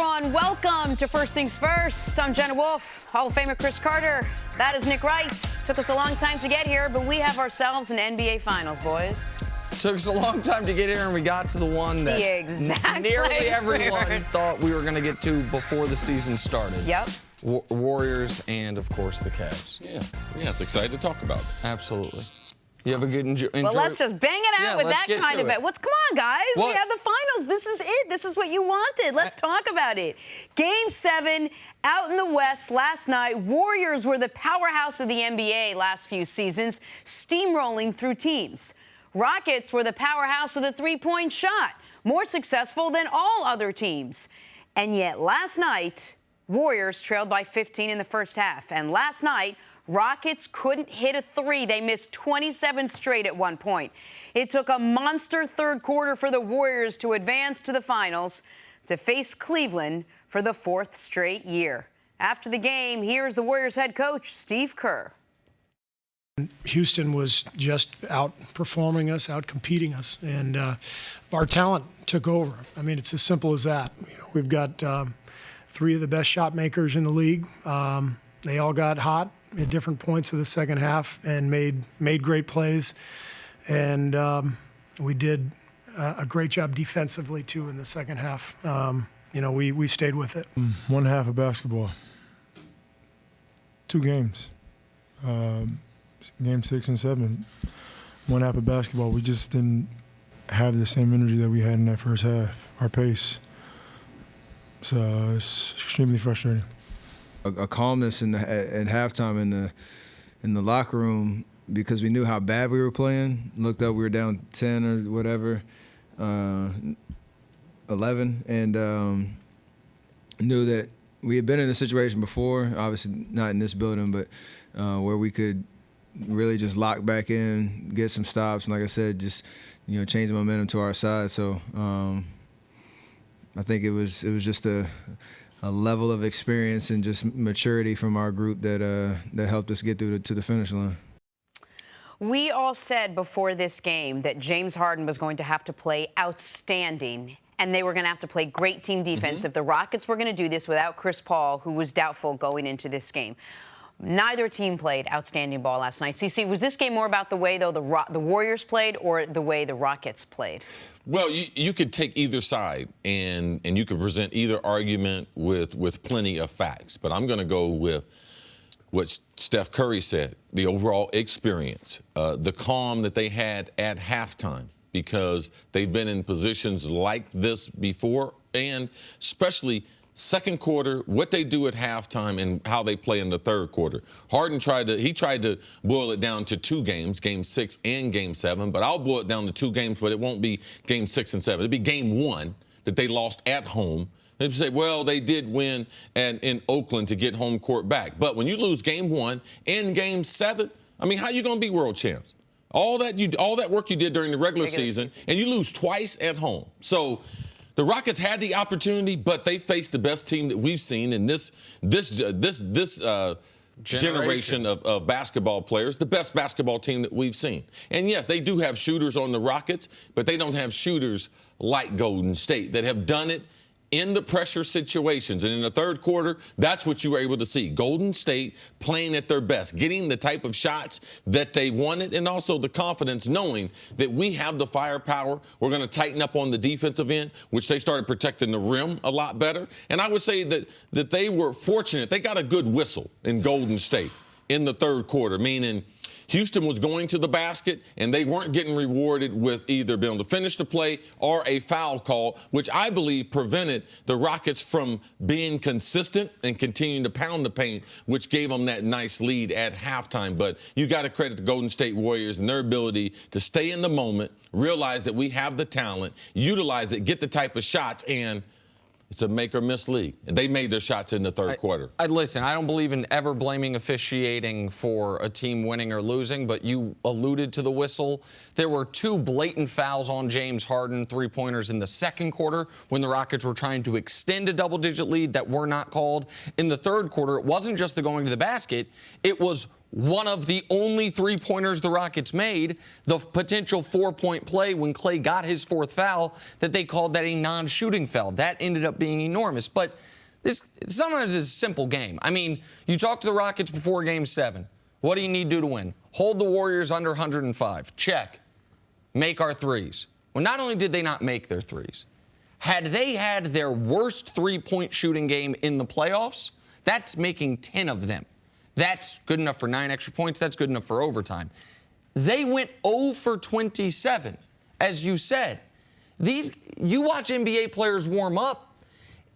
everyone. Welcome to First Things First. I'm Jenna Wolfe, Hall of Famer Cris Carter. That is Nick Wright. Took us a long time to get here, but we have ourselves an NBA Finals, boys. Took us a long time to get here, and we got to the one that nearly everyone thought we were going to get to before the season started. Yep. Warriors and, of course, the Cavs. Yeah, it's excited to talk about it. Absolutely. You have a good enjoy. Well, let's just bang it out with that kind of it. Come on, guys. What? We have the finals. This is it. This is what you wanted. Let's talk about it. Game 7 out in the West last night. Warriors were the powerhouse of the NBA last few seasons, steamrolling through teams. Rockets were the powerhouse of the three-point shot, more successful than all other teams. And yet last night, Warriors trailed by 15 in the first half. And last night, Rockets couldn't hit a three. They missed 27 straight at one point. It took a monster third quarter for the Warriors to advance to the finals to face Cleveland for the 4th straight year. After the game, here's the Warriors head coach, Steve Kerr. Houston was just outperforming us, outcompeting us, and our talent took over. I mean, it's as simple as that. You know, we've got 3 of the best shot makers in the league. They all got hot at different points of the second half and made great plays. And we did a great job defensively, too, in the second half. You know, we stayed with it. One half of basketball. 2 games. Game 6 and 7. One half of basketball. We just didn't have the same energy that we had in that first half, our pace. So it's extremely frustrating. A calmness at halftime in the locker room because we knew how bad we were playing. Looked up, we were down 10 or whatever, 11, and knew that we had been in this situation before. Obviously not in this building, but where we could really just lock back in, get some stops, and like I said, just change the momentum to our side. So I think it was just a level of experience and just maturity from our group that helped us get through to the finish line. We all said before this game that James Harden was going to have to play outstanding, and they were going to have to play great team defense if the Rockets were going to do this without Chris Paul, who was doubtful going into this game. Neither team played outstanding ball last night. CC, was this game more about the way, though, the Warriors played or the way the Rockets played? Well, you could take either side, and you could present either argument with plenty of facts. But I'm going to go with what Steph Curry said, the overall experience, the calm that they had at halftime, because they've been in positions like this before, and especially second quarter, what they do at halftime and how they play in the third quarter. Harden tried to boil it down to 2 games, Game 6 and Game 7, but I'll boil it down to 2 games, but it won't be Game 6 and 7. It'll be Game 1 that they lost at home. They'd say, well, they did win in Oakland to get home court back. But when you lose Game 1 and Game 7, I mean, how you going to be world champs? All that work you did during the regular season, and you lose twice at home. So the Rockets had the opportunity, but they faced the best team that we've seen in this generation of basketball players, the best basketball team that we've seen. And yes, they do have shooters on the Rockets, but they don't have shooters like Golden State that have done it in the pressure situations. And in the third quarter, that's what you were able to see. Golden State playing at their best, getting the type of shots that they wanted, and also the confidence knowing that we have the firepower. We're going to tighten up on the defensive end, which they started protecting the rim a lot better. And I would say that they were fortunate. They got a good whistle in Golden State in the third quarter, meaning Houston was going to the basket, and they weren't getting rewarded with either being able to finish the play or a foul call, which I believe prevented the Rockets from being consistent and continuing to pound the paint, which gave them that nice lead at halftime. But you got to credit the Golden State Warriors and their ability to stay in the moment, realize that we have the talent, utilize it, get the type of shots, and it's a make-or-miss league. And they made their shots in the third quarter. Listen, I don't believe in ever blaming officiating for a team winning or losing, but you alluded to the whistle. There were 2 blatant fouls on James Harden, 3-pointers in the second quarter when the Rockets were trying to extend a double-digit lead that were not called. In the third quarter, it wasn't just the going to the basket. It was one of the only three-pointers the Rockets made, the potential 4-point play when Clay got his fourth foul, that they called that a non-shooting foul. That ended up being enormous. But this sometimes is a simple game. I mean, you talk to the Rockets before Game 7. What do you need to do to win? Hold the Warriors under 105. Check. Make our threes. Well, not only did they not make their threes, had they had their worst three-point shooting game in the playoffs, that's making 10 of them. That's good enough for 9 extra points. That's good enough for overtime. They went 0 for 27, as you said. You watch NBA players warm up.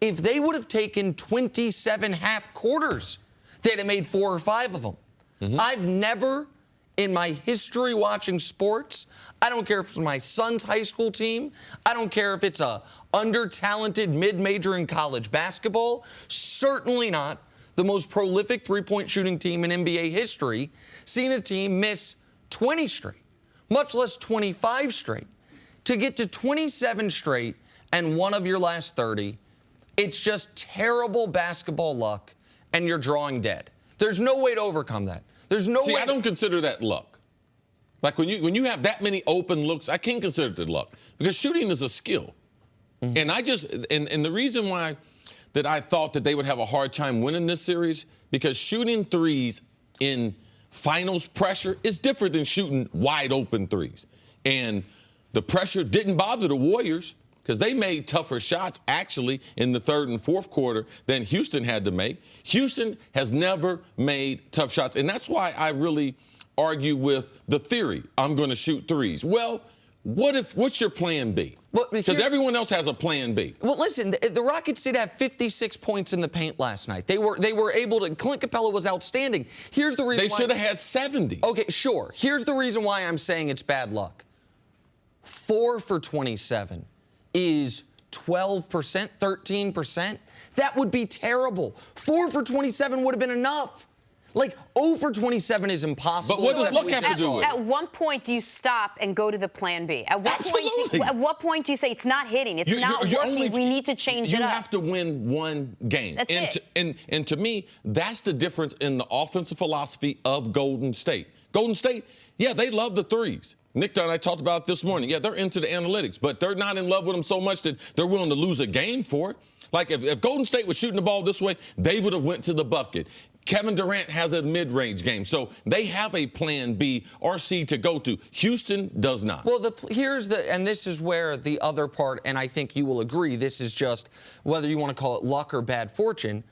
If they would have taken 27 half quarters, they'd have made 4 or 5 of them. Mm-hmm. I've never, in my history watching sports, I don't care if it's my son's high school team, I don't care if it's a under-talented mid-major in college basketball, certainly not the most prolific three-point shooting team in NBA history, seen a team miss 20 straight, much less 25 straight. To get to 27 straight and one of your last 30, it's just terrible basketball luck, and you're drawing dead. There's no way to overcome that. There's no way. I don't consider that luck. Like when you have that many open looks, I can't consider it luck because shooting is a skill. Mm-hmm. And the reason why that I thought that they would have a hard time winning this series, because shooting threes in finals pressure is different than shooting wide open threes. And the pressure didn't bother the Warriors because they made tougher shots actually in the third and fourth quarter than Houston had to make. Houston has never made tough shots. And that's why I really argue with the theory, I'm going to shoot threes. Well, what's your plan B? Because everyone else has a plan B. Well, listen, the Rockets did have 56 points in the paint last night. They were able to. Clint Capella was outstanding. Here's the reason. They should have had 70. Okay, sure. Here's the reason why I'm saying it's bad luck. 4 for 27 is 12%, 13%. That would be terrible. 4 for 27 would have been enough. Like, 0 for 27 is impossible. But what does luck have to do with it? At what point do you stop and go to the plan B? At what point do you say it's not hitting, it's not working, we need to change it up? You have to win one game. That's it. And to me, that's the difference in the offensive philosophy of Golden State. Golden State, yeah, they love the threes. Nick and I talked about it this morning. Yeah, they're into the analytics, but they're not in love with them so much that they're willing to lose a game for it. Like, if Golden State was shooting the ball this way, they would have went to the bucket. Kevin Durant has a mid-range game, so they have a plan B or C to go to. Houston does not. Well, and this is where the other part, and I think you will agree, this is just whether you want to call it luck or bad fortune.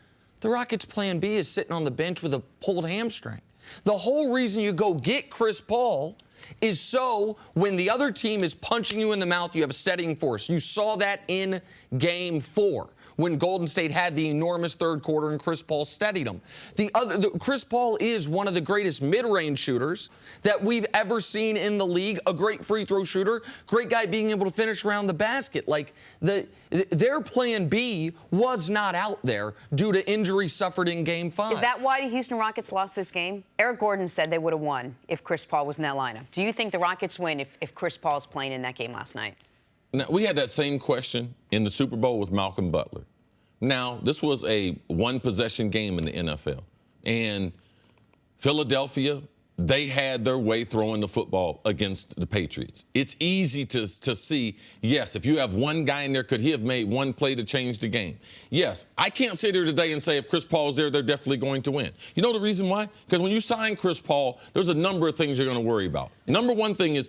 The Rockets' plan B is sitting on the bench with a pulled hamstring. The whole reason you go get Chris Paul is so when the other team is punching you in the mouth, you have a steadying force. You saw that in Game 4. When Golden State had the enormous third quarter and Chris Paul steadied them. Chris Paul is one of the greatest mid-range shooters that we've ever seen in the league, a great free throw shooter, great guy being able to finish around the basket. Like, their plan B was not out there due to injury suffered in Game 5. Is that why the Houston Rockets lost this game? Eric Gordon said they would have won if Chris Paul was in that lineup. Do you think the Rockets win if Chris Paul's playing in that game last night? Now, we had that same question in the Super Bowl with Malcolm Butler. Now, this was a one-possession game in the NFL. And Philadelphia, they had their way throwing the football against the Patriots. It's easy to see, yes, if you have one guy in there, could he have made one play to change the game? Yes, I can't sit here today and say if Chris Paul's there, they're definitely going to win. You know the reason why? Because when you sign Chris Paul, there's a number of things you're going to worry about. Number one thing is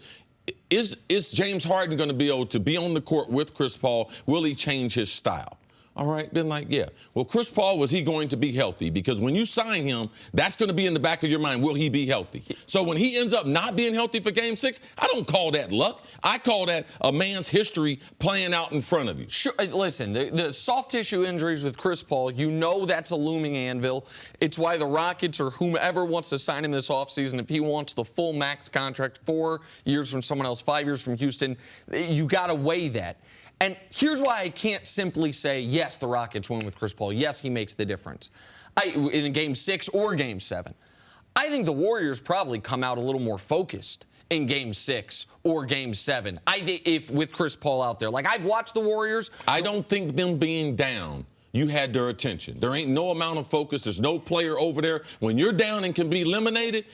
James Harden going to be able to be on the court with Chris Paul? Will he change his style? All right, been like, yeah. Well, Chris Paul, was he going to be healthy? Because when you sign him, that's going to be in the back of your mind. Will he be healthy? So when he ends up not being healthy for Game 6, I don't call that luck. I call that a man's history playing out in front of you. Sure. Listen, the soft tissue injuries with Chris Paul, you know that's a looming anvil. It's why the Rockets or whomever wants to sign him this offseason, if he wants the full max contract, 4 years from someone else, 5 years from Houston, you got to weigh that. And here's why I can't simply say, yes, the Rockets win with Chris Paul. Yes, he makes the difference. In Game 6 or Game 7. I think the Warriors probably come out a little more focused in Game 6 or Game 7. If with Chris Paul out there. Like, I've watched the Warriors. I don't think them being down, you had their attention. There ain't no amount of focus. There's no player over there. When you're down and can be eliminated,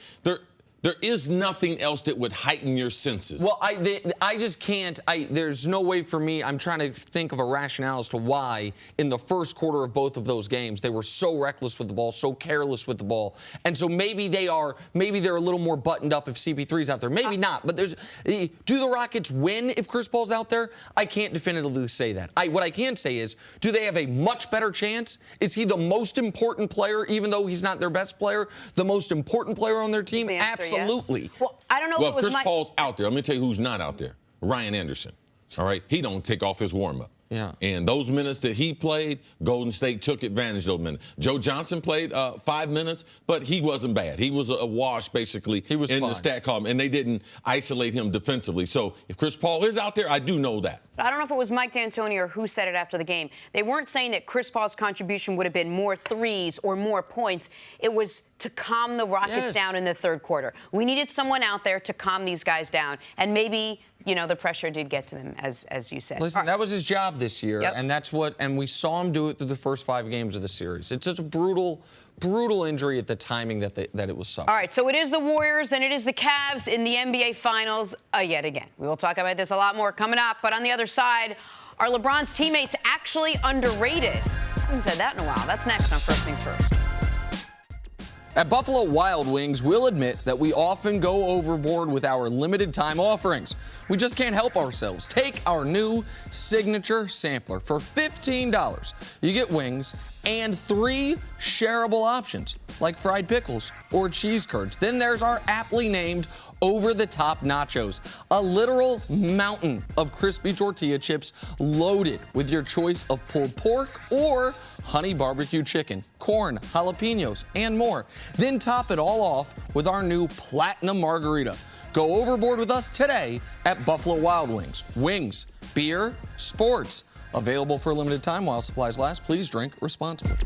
there is nothing else that would heighten your senses. Well, I just can't. There's no way for me. I'm trying to think of a rationale as to why in the first quarter of both of those games they were so reckless with the ball, so careless with the ball, and so maybe they're a little more buttoned up if CP3's out there. Maybe not. But do the Rockets win if Chris Paul's out there? I can't definitively say that. What I can say is, do they have a much better chance? Is he the most important player, even though he's not their best player? The most important player on their team? Absolutely. Yes. Well, I don't know if it was Chris Paul's out there. Let me tell you who's not out there. Ryan Anderson. All right? He don't take off his warm-up. Yeah. And those minutes that he played, Golden State took advantage of those minutes. Joe Johnson played 5 minutes, but he wasn't bad. He was a wash, basically, in the stat column, and they didn't isolate him defensively. So if Chris Paul is out there, I do know that. I don't know if it was Mike D'Antoni or who said it after the game. They weren't saying that Chris Paul's contribution would have been more threes or more points. It was to calm the Rockets down in the third quarter. We needed someone out there to calm these guys down, and maybe, you know, the pressure did get to them, as you said. Listen, that was his job this year, and we saw him do it through the first 5 games of the series. It's just a brutal injury at the timing that it was suffered. All right, so it is the Warriors and it is the Cavs in the NBA Finals yet again. We will talk about this a lot more coming up, but on the other side, are LeBron's teammates actually underrated? I haven't said that in a while. That's next on First Things First. At Buffalo Wild Wings, we'll admit that we often go overboard with our limited time offerings. We just can't help ourselves. Take our new signature sampler. For $15, you get wings and 3 shareable options, like fried pickles or cheese curds. Then there's our aptly named over-the-top nachos, a literal mountain of crispy tortilla chips loaded with your choice of pulled pork or honey barbecue chicken, corn, jalapenos, and more. Then top it all off with our new platinum margarita. Go overboard with us today at Buffalo Wild Wings. Wings, beer, sports. Available for a limited time while supplies last. Please drink responsibly.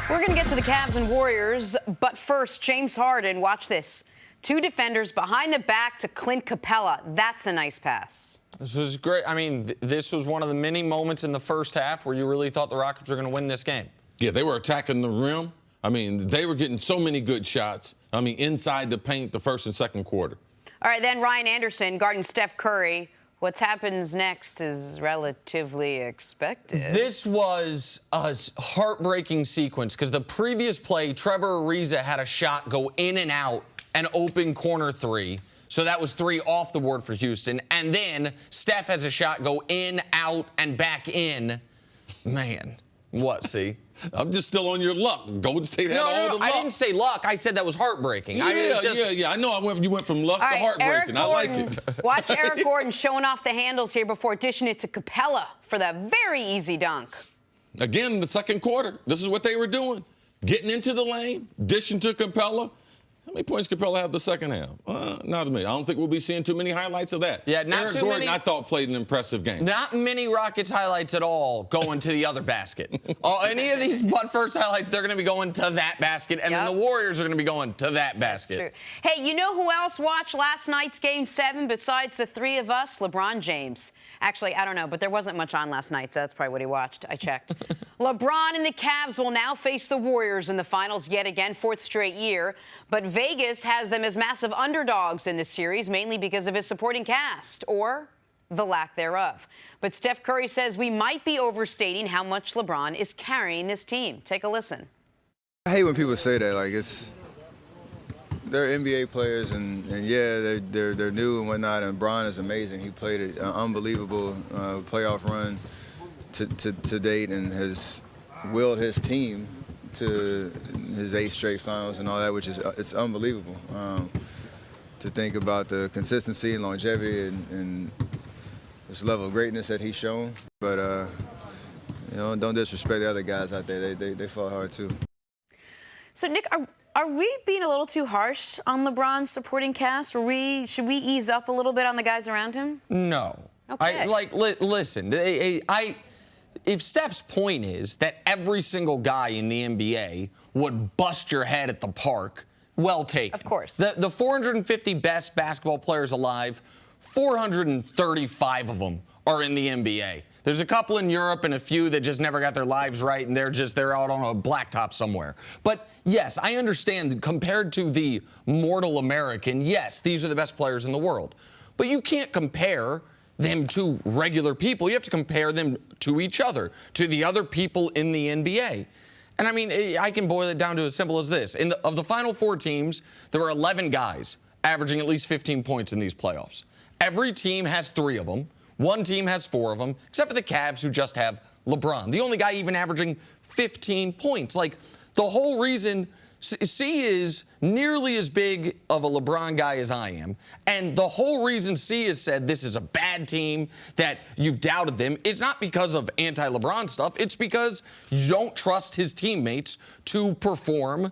We're going to get to the Cavs and Warriors, but first, James Harden, watch this. 2 defenders behind the back to Clint Capella. That's a nice pass. This was great. I mean, this was one of the many moments in the first half where you really thought the Rockets were going to win this game. Yeah, they were attacking the rim. I mean, they were getting so many good shots. I mean, inside the paint the first and second quarter. All right, then Ryan Anderson guarding Steph Curry. What happens next is relatively expected. This was a heartbreaking sequence because the previous play, Trevor Ariza had a shot go in and out, an open corner 3. So that was 3 off the board for Houston. And then Steph has a shot go in, out, and back in. Man, what, see? I'm just still on your luck. Golden State had all the luck. I didn't say luck. I said that was heartbreaking. Yeah, I know you went from luck to heartbreaking. I like it. Watch Eric Gordon showing off the handles here before dishing it to Capella for that very easy dunk. Again, the second quarter, this is what they were doing. Getting into the lane, dishing to Capella. How many points Capella have the second half? Not many. I don't think we'll be seeing too many highlights of that. Yeah, not Eric too Gordon, many. I thought, played an impressive game. Not many Rockets highlights at all going to the other basket. Any of these first highlights, they're going to be going to that basket, and then the Warriors are going to be going to that basket. True. Hey, you know who else watched last night's Game 7 besides the 3 of us? LeBron James. Actually, I don't know, but there wasn't much on last night, so that's probably what he watched. I checked. LeBron and the Cavs will now face the Warriors in the finals yet again, 4th straight year. But Vegas has them as massive underdogs in this series, mainly because of his supporting cast, or the lack thereof. But Steph Curry says we might be overstating how much LeBron is carrying this team. Take a listen. I hate when people say that. Like, they're NBA players, and yeah, they're new and whatnot. And Bron is amazing. He played an unbelievable playoff run to date, and has willed his team to his 8 straight finals and all that, which is it's unbelievable. To think about the consistency and longevity and this level of greatness that he's shown, but you know, don't disrespect the other guys out there. They fought hard too. So Nick, are we being a little too harsh on LeBron's supporting cast? Should we ease up a little bit on the guys around him? No. Okay. Listen, if Steph's point is that every single guy in the NBA would bust your head at the park, well taken. Of course. The 450 best basketball players alive, 435 of them are in the NBA. There's a couple in Europe and a few that just never got their lives right, and they're out on a blacktop somewhere. But yes, I understand that compared to the mortal American, yes, these are the best players in the world. But you can't compare them to regular people. You have to compare them to each other, to the other people in the NBA. And I mean, I can boil it down to as simple as this. Of the final 4 teams, there were 11 guys averaging at least 15 points in these playoffs. Every team has 3 of them. One team has 4 of them, except for the Cavs, who just have LeBron. The only guy even averaging 15 points. Like, the whole reason C is nearly as big of a LeBron guy as I am. And the whole reason C has said this is a bad team, that you've doubted them, it's not because of anti-LeBron stuff. It's because you don't trust his teammates to perform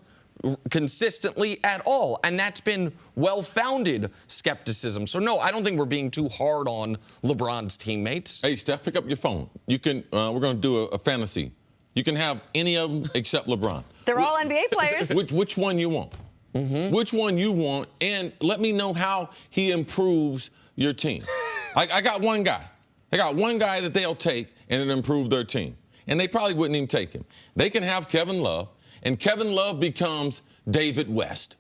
consistently at all, and that's been well-founded skepticism. So no, I don't think we're being too hard on LeBron's teammates. Hey, Steph, pick up your phone. You can. We're going to do a fantasy. You can have any of them except LeBron. They're all NBA players. Which one you want? Which one you want? And let me know how he improves your team. I got one guy. I got one guy that they'll take and it'll improve their team. And they probably wouldn't even take him. They can have Kevin Love. And Kevin Love becomes David West.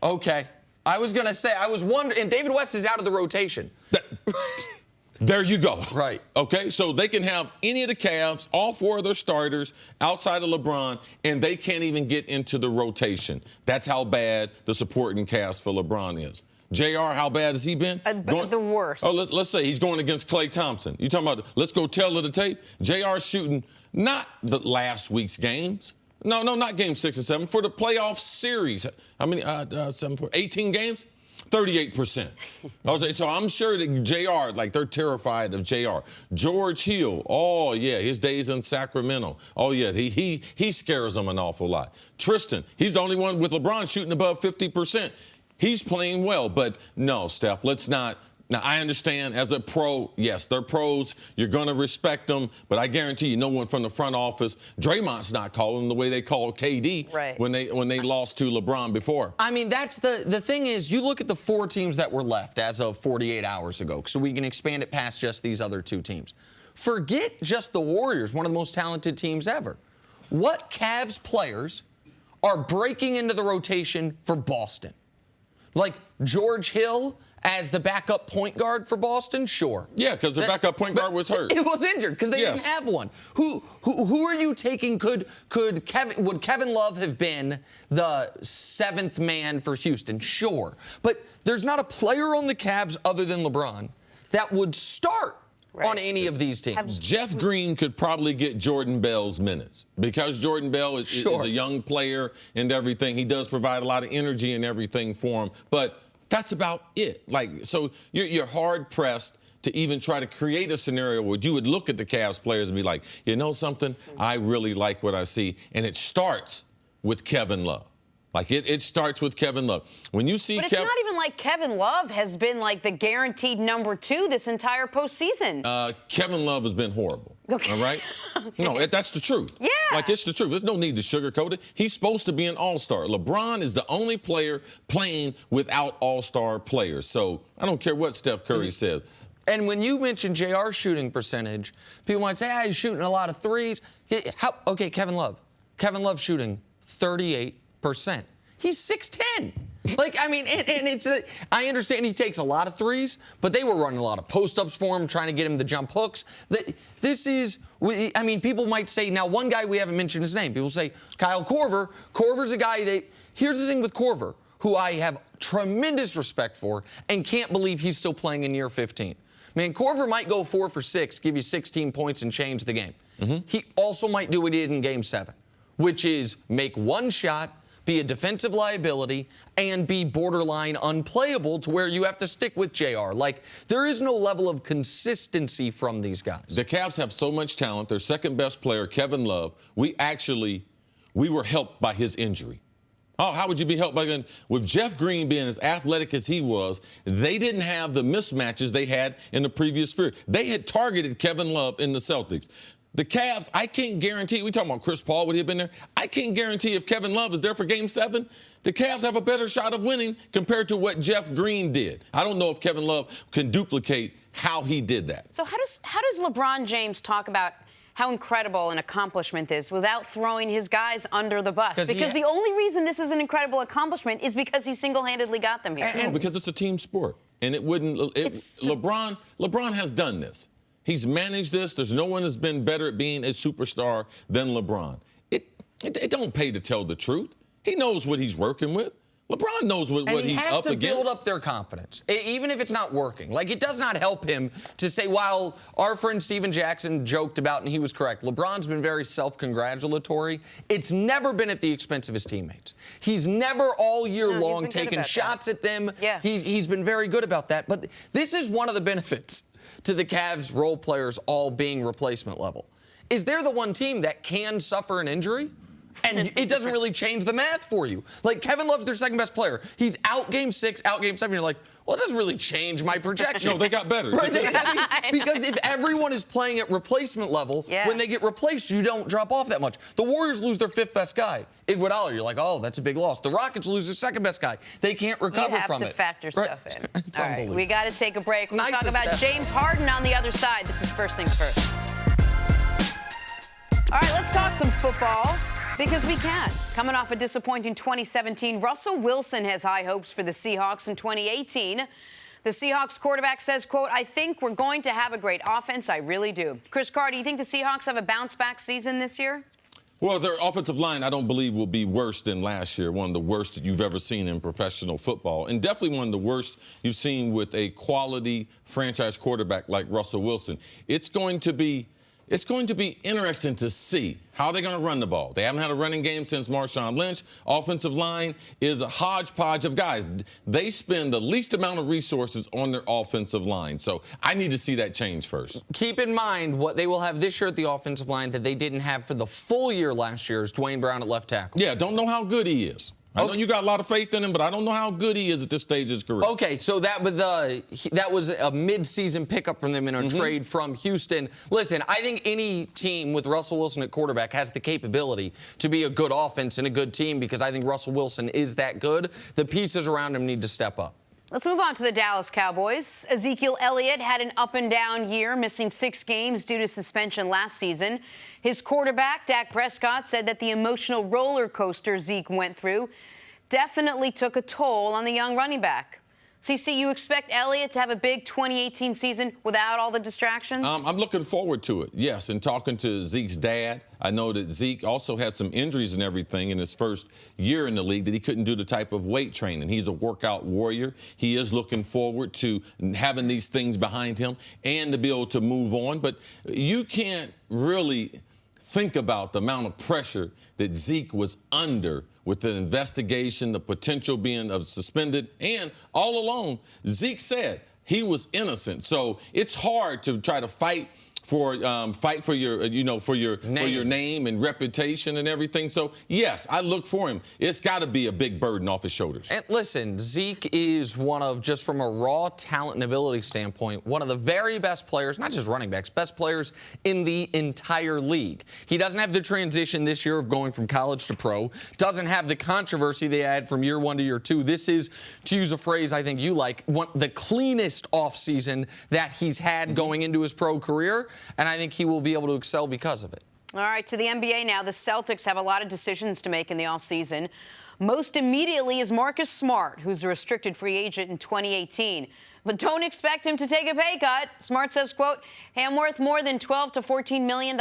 Okay. I was going to say, I was wondering, and David West is out of the rotation. There you go. Right. Okay, so they can have any of the Cavs, all 4 of their starters outside of LeBron, and they can't even get into the rotation. That's how bad the supporting cast for LeBron is. JR, how bad has he been? The worst. Oh, let's say he's going against Klay Thompson. You talking about, let's go tell of the tape? JR shooting not the last week's games. No, not game 6 and 7. For the playoff series, how many? 18 games? 38%. So I'm sure that JR, like, they're terrified of JR. George Hill, oh, yeah, his days in Sacramento. Oh, yeah, he scares them an awful lot. Tristan, he's the only one with LeBron shooting above 50%. He's playing well, but no, Steph, let's not. Now, I understand as a pro, yes, they're pros. You're going to respect them. But I guarantee you, no one from the front office, Draymond's not calling the way they called KD when they lost to LeBron before. I mean, that's the thing is, you look at the 4 teams that were left as of 48 hours ago, so we can expand it past just these other 2 teams. Forget just the Warriors, one of the most talented teams ever. What Cavs players are breaking into the rotation for Boston? Like George Hill as the backup point guard for Boston? Sure. Yeah, because the backup point guard was hurt. It was injured because they didn't have one. Who are you taking? Would Kevin Love have been the 7th man for Houston? Sure. But there's not a player on the Cavs other than LeBron that would start on any of these teams. Jeff Green could probably get Jordan Bell's minutes because Jordan Bell is a young player and everything. He does provide a lot of energy and everything for him. But that's about it. Like, so you're hard pressed to even try to create a scenario where you would look at the Cavs players and be like, you know something? I really like what I see. And it starts with Kevin Love. Like, it starts with Kevin Love. When you see But it's not even like Kevin Love has been, like, the guaranteed number 2 this entire postseason. Kevin Love has been horrible. Okay. All right? Okay. No, that's the truth. Yeah. Like, it's the truth. There's no need to sugarcoat it. He's supposed to be an all-star. LeBron is the only player playing without all-star players. So I don't care what Steph Curry says. And when you mention JR's shooting percentage, people might say, he's shooting a lot of threes. Okay, Kevin Love. Kevin Love shooting 38%. He's 6'10". Like, I mean, and I understand he takes a lot of threes, but they were running a lot of post-ups for him, trying to get him to jump hooks. This is, I mean, people might say, now one guy we haven't mentioned his name. People say Kyle Korver. Korver's a guy here's the thing with Korver, who I have tremendous respect for and can't believe he's still playing in year 15. Man, Korver might go 4 for 6, give you 16 points and change the game. He also might do what he did in Game 7, which is make one shot, be a defensive liability, and be borderline unplayable to where you have to stick with JR. Like, there is no level of consistency from these guys. The Cavs have so much talent. Their second best player, Kevin Love, we were helped by his injury. Oh, how would you be helped by that? With Jeff Green being as athletic as he was, they didn't have the mismatches they had in the previous period. They had targeted Kevin Love in the Celtics. The Cavs, I can't guarantee. We talking about Chris Paul, would he have been there? I can't guarantee if Kevin Love is there for Game 7, the Cavs have a better shot of winning compared to what Jeff Green did. I don't know if Kevin Love can duplicate how he did that. So how does LeBron James talk about how incredible an accomplishment is without throwing his guys under the bus? Because the only reason this is an incredible accomplishment is because he single-handedly got them here. No, because it's a team sport, and it wouldn't. LeBron has done this. He's managed this. There's no one that's been better at being a superstar than LeBron. It don't pay to tell the truth. He knows what he's working with. LeBron knows what he's up against. And he has to build up their confidence, even if it's not working. Like, it does not help him to say, while our friend Steven Jackson joked about, and he was correct, LeBron's been very self-congratulatory. It's never been at the expense of his teammates. He's never all year long taken shots at them. Yeah. He's been very good about that. But this is one of the benefits to the Cavs role players all being replacement level. Is they're the one team that can suffer an injury, and it doesn't really change the math for you. Like, Kevin Love's their second best player. He's out Game 6, out Game 7. You're like, well, it doesn't really change my projection. No, they got better. Right? Because if everyone is playing at replacement level, when they get replaced, you don't drop off that much. The Warriors lose their 5th best guy, Iguodala. You're like, oh, that's a big loss. The Rockets lose their 2nd best guy. They can't recover from it. You have to factor stuff in. It's All right, we got to take a break. We'll talk about step. James Harden on the other side. This is First Things First. All right, let's talk some football, because we can. Coming off a disappointing 2017, Russell Wilson has high hopes for the Seahawks in 2018. The Seahawks quarterback says, quote, I think we're going to have a great offense. I really do. Chris Carr, do you think the Seahawks have a bounce-back season this year? Well, their offensive line, I don't believe, will be worse than last year, one of the worst that you've ever seen in professional football, and definitely one of the worst you've seen with a quality franchise quarterback like Russell Wilson. It's going to be interesting to see how they're going to run the ball. They haven't had a running game since Marshawn Lynch. Offensive line is a hodgepodge of guys. They spend the least amount of resources on their offensive line. So I need to see that change first. Keep in mind what they will have this year at the offensive line that they didn't have for the full year last year is Dwayne Brown at left tackle. Yeah, don't know how good he is. I know you got a lot of faith in him, but I don't know how good he is at this stage of his career. Okay, so that was a mid-season pickup from them in a trade from Houston. Listen, I think any team with Russell Wilson at quarterback has the capability to be a good offense and a good team, because I think Russell Wilson is that good. The pieces around him need to step up. Let's move on to the Dallas Cowboys. Ezekiel Elliott had an up-and-down year, missing 6 games due to suspension last season. His quarterback, Dak Prescott, said that the emotional roller coaster Zeke went through definitely took a toll on the young running back. CC, you expect Elliott to have a big 2018 season without all the distractions? I'm looking forward to it, yes. And talking to Zeke's dad, I know that Zeke also had some injuries and everything in his first year in the league, that he couldn't do the type of weight training. He's a workout warrior. He is looking forward to having these things behind him and to be able to move on. But you can't really think about the amount of pressure that Zeke was under with the investigation, the potential being of suspended, and all along, Zeke said he was innocent. So it's hard to try to fight for your name and reputation and everything. So yes, I look for him. It's got to be a big burden off his shoulders. And listen, Zeke is one of, just from a raw talent and ability standpoint, one of the very best players, not just running backs, best players in the entire league. He doesn't have the transition this year of going from college to pro, doesn't have the controversy they had from year 1 to year 2. This is, to use a phrase I think you like, the cleanest offseason that he's had going into his pro career. And I think he will be able to excel because of it. All right, to the NBA now. The Celtics have a lot of decisions to make in the offseason. Most immediately is Marcus Smart, who's a restricted free agent in 2018. But don't expect him to take a pay cut. Smart says, quote, hey, I'm worth more than $12 to $14 million.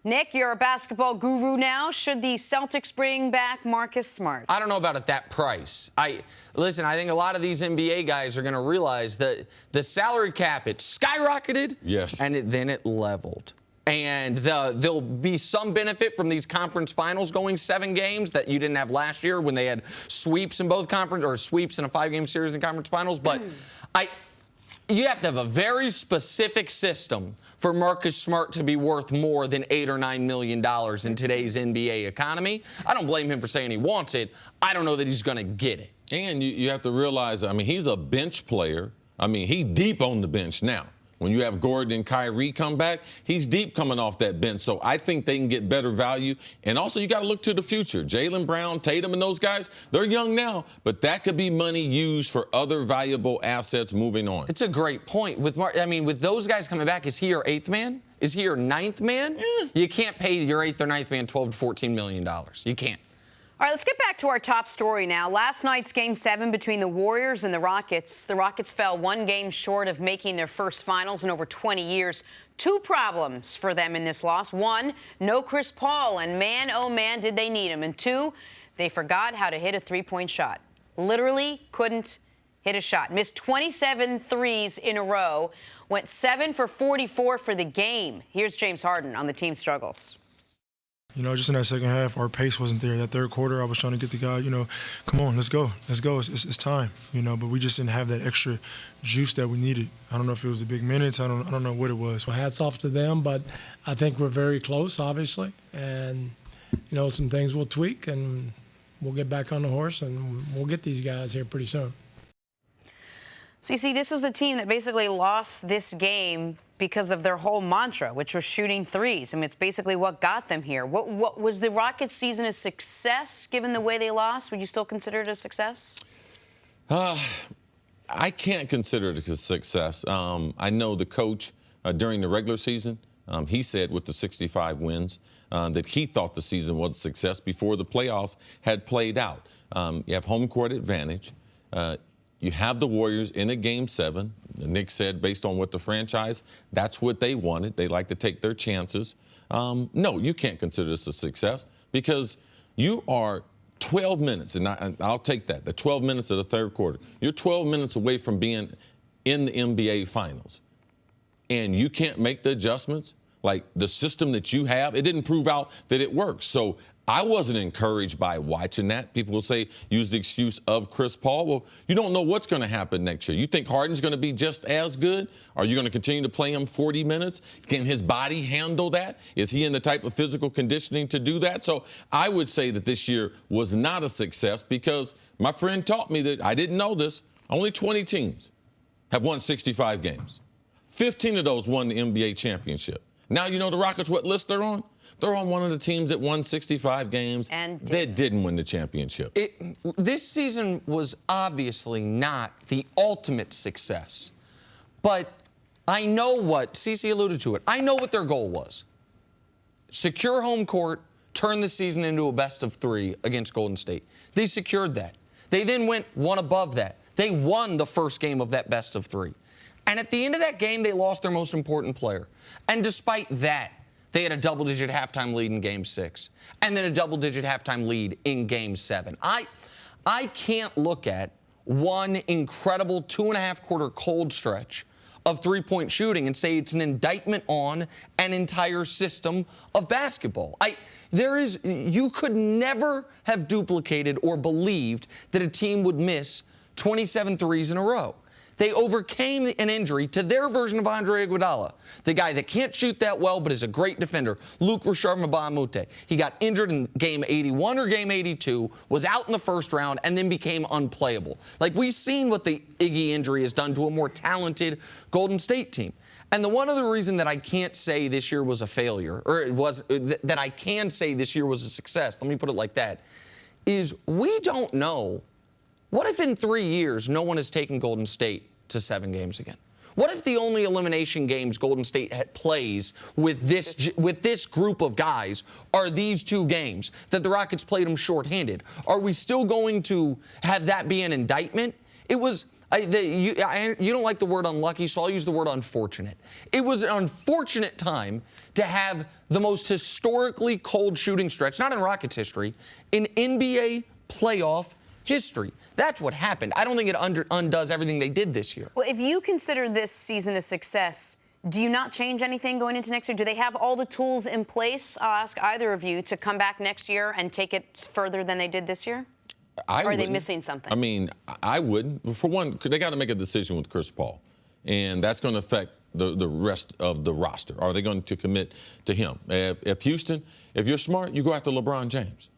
Nick, you're a basketball guru now. Should the Celtics bring back Marcus Smart? I don't know about at that price. Listen, I think a lot of these NBA guys are going to realize that the salary cap, it skyrocketed. Yes. And then it leveled. And there'll be some benefit from these conference finals going 7 games that you didn't have last year when they had sweeps in both conference, or sweeps in a 5-game series in the conference finals. But you have to have a very specific system for Marcus Smart to be worth more than $8 or $9 million in today's NBA economy. I don't blame him for saying he wants it. I don't know that he's going to get it. And you have to realize, I mean, he's a bench player. I mean, he's deep on the bench now. When you have Gordon and Kyrie come back, he's deep coming off that bench. So I think they can get better value. And also, you got to look to the future. Jaylen Brown, Tatum, and those guys, they're young now, but that could be money used for other valuable assets moving on. It's a great point. With those guys coming back, is he your 8th man? Is he your 9th man? You can't pay your 8th or 9th man $12 to $14 million. You can't. All right, let's get back to our top story now. Last night's Game 7 between the Warriors and the Rockets. The Rockets fell one game short of making their first finals in over 20 years. Two problems for them in this loss. One, no Chris Paul, and man, oh man, did they need him. And two, they forgot how to hit a three-point shot. Literally couldn't hit a shot. Missed 27 threes in a row. Went 7 for 44 for the game. Here's James Harden on the team's struggles. You know, just in that second half, our pace wasn't there. That third quarter, I was trying to get the guy, you know, come on, let's go. Let's go. It's time, you know, but we just didn't have that extra juice that we needed. I don't know if it was the big minutes. I don't know what it was. Well, hats off to them, but I think we're very close, obviously. And, you know, some things we'll tweak, and we'll get back on the horse, and we'll get these guys here pretty soon. So you see, this was the team that basically lost this game because of their whole mantra, which was shooting threes. I mean, it's basically what got them here. What was the Rockets season a success, given the way they lost? Would you still consider it a success? I can't consider it a success. I know the coach during the regular season, he said with the 65 wins that he thought the season was a success before the playoffs had played out. You have home court advantage. You have the Warriors in a Game 7. Nick said, based on what the franchise, that's what they wanted. They like to take their chances. No, you can't consider this a success because you are 12 minutes, and I'll take that, the 12 minutes of the third quarter. You're 12 minutes away from being in the NBA Finals, and you can't make the adjustments. Like the system that you have, it didn't prove out that it works. So I wasn't encouraged by watching that. People will say, use the excuse of Chris Paul. Well, you don't know what's going to happen next year. You think Harden's going to be just as good? Are you going to continue to play him 40 minutes? Can his body handle that? Is he in the type of physical conditioning to do that? So I would say that this year was not a success because my friend taught me that I didn't know this. Only 20 teams have won 65 games. 15 of those won the NBA championship. Now you know the Rockets what list they're on? They're on one of the teams that won 65 games that didn't win the championship. This season was obviously not the ultimate success, but I know what, Cece alluded to it, I know what their goal was. Secure home court, turn the season into a best of 3 against Golden State. They secured that. They then went one above that. They won the first game of that best of 3. And at the end of that game, they lost their most important player. And despite that, they had a double-digit halftime lead in Game 6, and then a double-digit halftime lead in Game 7. I can't look at one incredible 2.5-quarter cold stretch of three-point shooting and say it's an indictment on an entire system of basketball. You could never have duplicated or believed that a team would miss 27 threes in a row. They overcame an injury to their version of Andre Iguodala, the guy that can't shoot that well but is a great defender, Luc Richard Mbah a Moute. He got injured in Game 81 or Game 82, was out in the first round, and then became unplayable. Like, we've seen what the Iggy injury has done to a more talented Golden State team. And the one other reason that I can't say this year was a failure, or that I can say this year was a success, let me put it like that, is we don't know. What if in 3 years no one has taken Golden State to 7 games again? What if the only elimination games Golden State plays with this group of guys are these 2 games that the Rockets played them shorthanded? Are we still going to have that be an indictment? It was. You don't like the word unlucky, so I'll use the word unfortunate. It was an unfortunate time to have the most historically cold shooting stretch, not in Rockets history, in NBA playoff history. That's what happened. I don't think it undoes everything they did this year. Well, if you consider this season a success, do you not change anything going into next year? Do they have all the tools in place, I'll ask either of you, to come back next year and take it further than they did this year? Or are they missing something? I mean, I wouldn't. For one, they got to make a decision with Chris Paul, and that's going to affect the rest of the roster. Are they going to commit to him? If Houston, if you're smart, you go after LeBron James.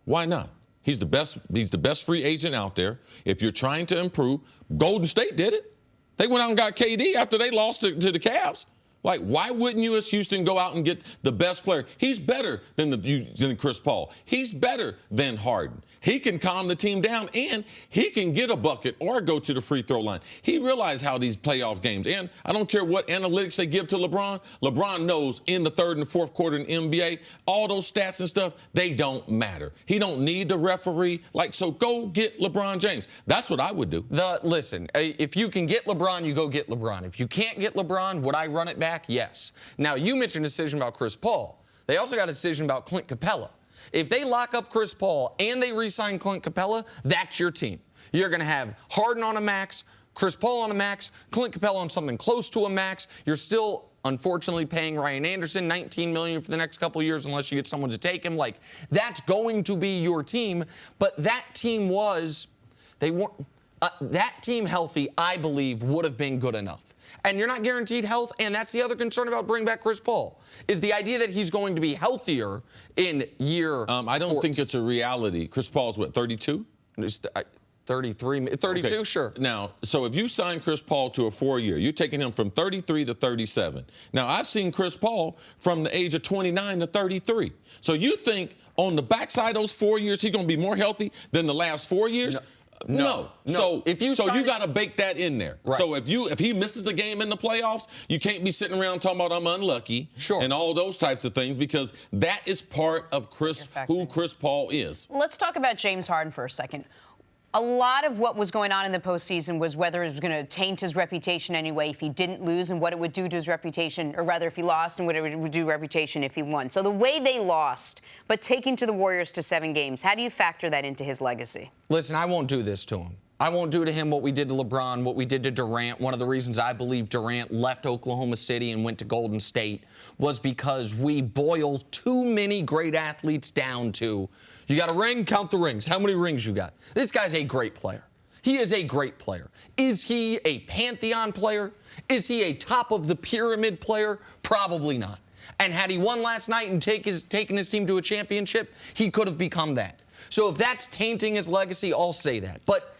Why not? He's the best free agent out there. If you're trying to improve, Golden State did it. They went out and got KD after they lost to the Cavs. Like, why wouldn't you as Houston go out and get the best player? He's better than Chris Paul. He's better than Harden. He can calm the team down, and he can get a bucket or go to the free throw line. He realized how these playoff games, and I don't care what analytics they give to LeBron, LeBron knows in the third and fourth quarter in the NBA, all those stats and stuff, they don't matter. He don't need the referee. Like, so go get LeBron James. That's what I would do. Listen, if you can get LeBron, you go get LeBron. If you can't get LeBron, would I run it back? Yes. Now, you mentioned a decision about Chris Paul. They also got a decision about Clint Capella. If they lock up Chris Paul and they re-sign Clint Capella, that's your team. You're going to have Harden on a max, Chris Paul on a max, Clint Capella on something close to a max. You're still, unfortunately, paying Ryan Anderson $19 million for the next couple of years unless you get someone to take him. Like, that's going to be your team. But that team that team healthy, I believe, would have been good enough. And you're not guaranteed health, and that's the other concern about bringing back Chris Paul, is the idea that he's going to be healthier in year I don't think it's a reality. Chris Paul's, what, 32? 33, 32, okay. Sure. Now, so if you sign Chris Paul to a 4-year, you're taking him from 33 to 37. Now, I've seen Chris Paul from the age of 29 to 33. So you think on the backside of those 4 years, he's going to be more healthy than the last 4 years? No. So you got to bake that in there. Right. So if he misses the game in the playoffs, you can't be sitting around talking about I'm unlucky and all those types of things, because that is part of who Chris Paul is. Let's talk about James Harden for a second. A lot of what was going on in the postseason was whether it was going to taint his reputation anyway if he didn't lose, and what it would do to his reputation, or rather if he lost, and what it would do to reputation if he won. So the way they lost, but taking to the Warriors to 7 games, how do you factor that into his legacy? Listen, I won't do this to him. I won't do to him what we did to LeBron, what we did to Durant. One of the reasons I believe Durant left Oklahoma City and went to Golden State was because we boil too many great athletes down to, you got a ring, count the rings. How many rings you got? This guy's a great player. He is a great player. Is he a pantheon player? Is he a top of the pyramid player? Probably not. And had he won last night and taken his team to a championship, he could have become that. So if that's tainting his legacy, I'll say that. But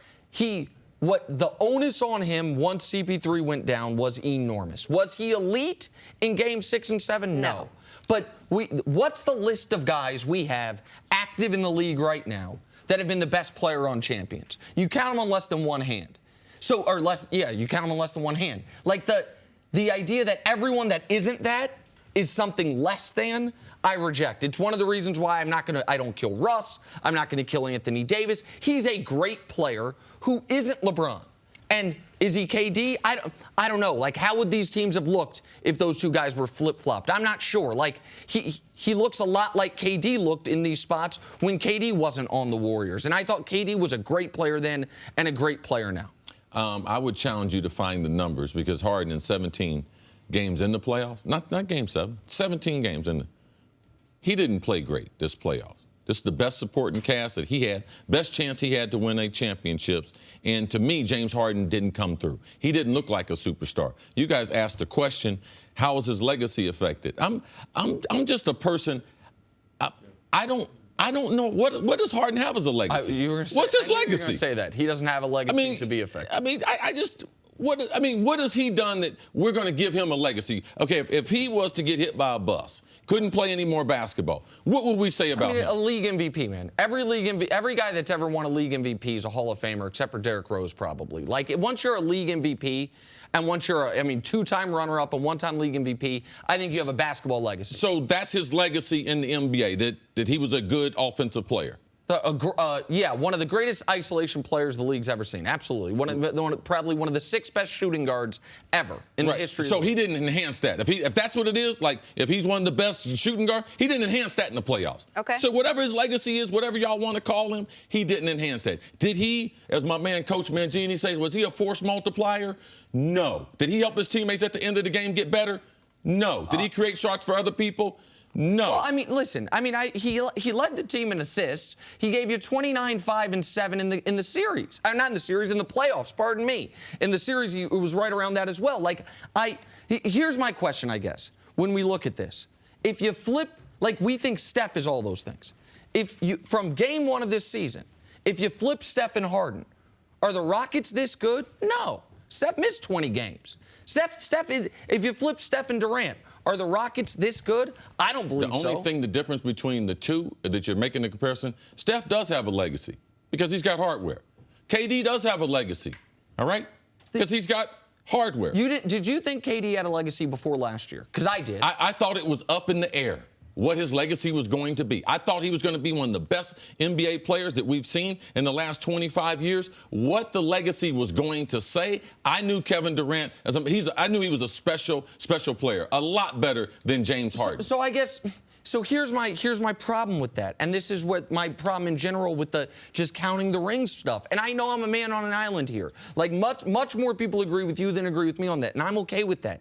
what the onus on him once CP3 went down was enormous. Was he elite in games 6 and 7? No. But what's the list of guys we have active in the league right now that have been the best player on champions? You count them on less than one hand. You count them on less than one hand. Like the idea that everyone that isn't that is something less than, I reject. It's one of the reasons why I don't kill Russ. I'm not going to kill Anthony Davis. He's a great player who isn't LeBron. And is he KD? I don't know. Like, how would these teams have looked if those two guys were flip-flopped? I'm not sure. Like, he looks a lot like KD looked in these spots when KD wasn't on the Warriors. And I thought KD was a great player then and a great player now. I would challenge you to find the numbers, because Harden in 17 games in the playoffs, not game 7, 17 games in the, he didn't play great this playoffs. This is the best supporting cast that he had, best chance he had to win a championships. And to me, James Harden didn't come through. He didn't look like a superstar. You guys asked the question, how is his legacy affected? I'm just a person. I don't know what does Harden have as a legacy. What's his legacy? You were gonna say that he doesn't have a legacy to be affected. What has he done that we're going to give him a legacy? Okay, if he was to get hit by a bus, couldn't play any more basketball, what would we say about him? A league MVP, man. Every guy that's ever won a league MVP is a Hall of Famer, except for Derrick Rose, probably. Like, once you're a league MVP, and once you're two-time runner-up and one-time league MVP, I think you have a basketball legacy. So that's his legacy in the NBA, that he was a good offensive player. One of the greatest isolation players the league's ever seen. Absolutely. Probably one of the 6 best shooting guards ever in the history. So he didn't enhance that. If that's what it is, like if he's one of the best shooting guards, he didn't enhance that in the playoffs. Okay. So whatever his legacy is, whatever y'all want to call him, he didn't enhance that. Did he, as my man Coach Mangini says, was he a force multiplier? No. Did he help his teammates at the end of the game get better? No. Did he create shots for other people? No. Well, listen. He led the team in assists. He gave you 29, 5, and 7 in the series. Not in the series, in the playoffs. Pardon me. In the series, it was right around that as well. Here's my question, I guess. When we look at this, if you flip, we think Steph is all those things. From game 1 of this season, if you flip Steph and Harden, are the Rockets this good? No. Steph missed 20 games. Steph is, if you flip Steph and Durant, are the Rockets this good? I don't believe so. The only thing, the difference between the two that you're making the comparison, Steph does have a legacy because he's got hardware. KD does have a legacy, all right? Because he's got hardware. Did you think KD had a legacy before last year? Because I did. I thought it was up in the air what his legacy was going to be. I thought he was going to be one of the best NBA players that we've seen in the last 25 years. What the legacy was going to say, I knew Kevin Durant, I knew he was a special player, a lot better than James Harden. So I guess... So here's my problem with that, and this is what my problem in general with the just counting the rings stuff. And I know I'm a man on an island here. Like much more people agree with you than agree with me on that, and I'm okay with that.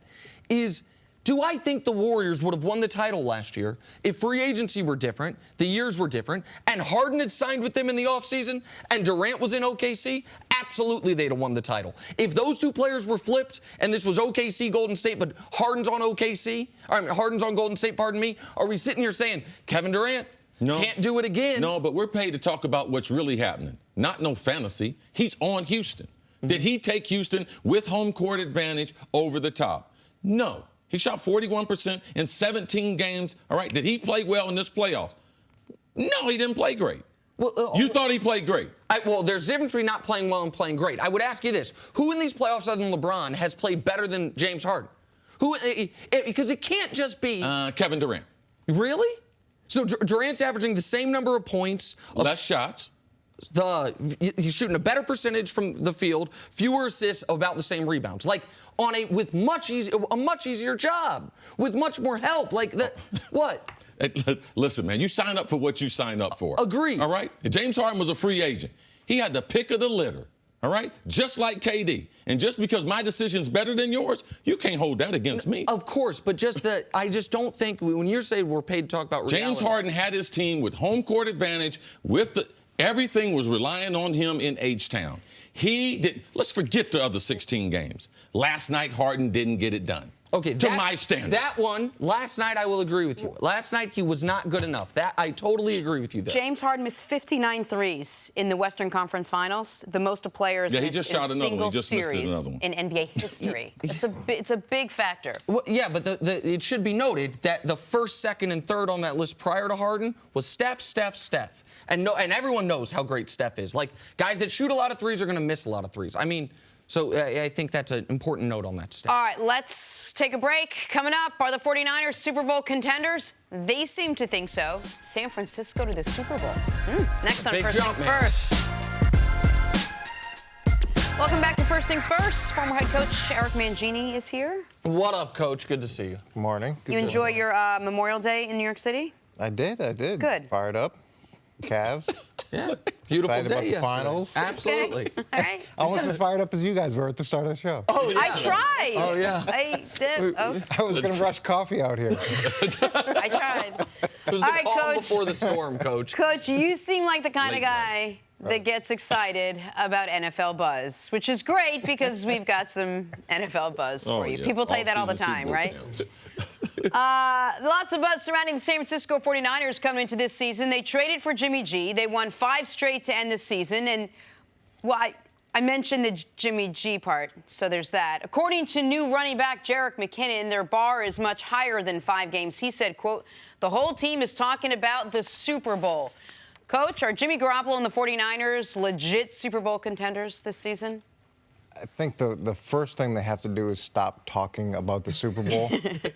Do I think the Warriors would have won the title last year if free agency were different, the years were different, and Harden had signed with them in the offseason, and Durant was in OKC? Absolutely, they'd have won the title. If those two players were flipped, and this was OKC, Golden State, but Harden's on OKC, Harden's on Golden State, pardon me, are we sitting here saying, Kevin Durant can't do it again? No, but we're paid to talk about what's really happening, not no fantasy. He's on Houston. Did he take Houston with home court advantage over the top? No. He shot 41% in 17 games. All right. Did he play well in this playoffs? No, he didn't play great. Well, you thought he played great. Well, there's a difference between not playing well and playing great. I would ask you this. Who in these playoffs other than LeBron has played better than James Harden? Because it can't just be... Kevin Durant. Really? So Durant's averaging the same number of points. Less shots. He's shooting a better percentage from the field, fewer assists, about the same rebounds. Like, with a much easier job, with much more help. Like, what? Listen, man, you sign up for what you sign up for. Agreed. All right? James Harden was a free agent. He had the pick of the litter, all right? Just like KD. And just because my decision's better than yours, you can't hold that against me. Of course, but I just don't think, when you're saying we're paid to talk about reality. James Harden had his team with home court advantage, everything was relying on him in H-Town. Let's forget the other 16 games. Last night, Harden didn't get it done. Okay, to my standard. That one, last night, I will agree with you. Last night, he was not good enough. I totally agree with you there. James Harden missed 59 threes in the Western Conference Finals, the most of players he just shot another one. He just missed another one. In NBA history. It's a big factor. Well, yeah, but it should be noted that the first, second, and third on that list prior to Harden was Steph. And everyone knows how great Steph is. Like, guys that shoot a lot of threes are going to miss a lot of threes. I mean, so I think that's an important note on that stat. All right, let's take a break. Coming up, are the 49ers Super Bowl contenders? They seem to think so. San Francisco to the Super Bowl. Next on First Things First. Welcome back to First Things First. Former head coach Eric Mangini is here. What up, Coach? Good to see you. Good morning. You enjoy your Memorial Day in New York City? I did. Good. Fired up. Cavs. Yeah. Beautiful Excited day about the yesterday. finals. Absolutely. Okay. All right. Almost as fired up as you guys were at the start of the show. Oh, yeah. I tried. Oh, yeah. I was going to rush coffee out here. I tried. It was the calm before the storm, Coach. Coach, you seem like the kind of Late guy that gets excited about NFL buzz, which is great because we've got some NFL buzz for you. Yeah. People tell you that all the time, right? Lots of buzz surrounding the San Francisco 49ers coming into this season. They traded for Jimmy G. They won 5 straight to end the season. And, well, I mentioned the Jimmy G part, so there's that. According to new running back Jerick McKinnon, their bar is much higher than 5 games. He said, quote, the whole team is talking about the Super Bowl. Coach, are Jimmy Garoppolo and the 49ers legit Super Bowl contenders this season? I think the first thing they have to do is stop talking about the Super Bowl,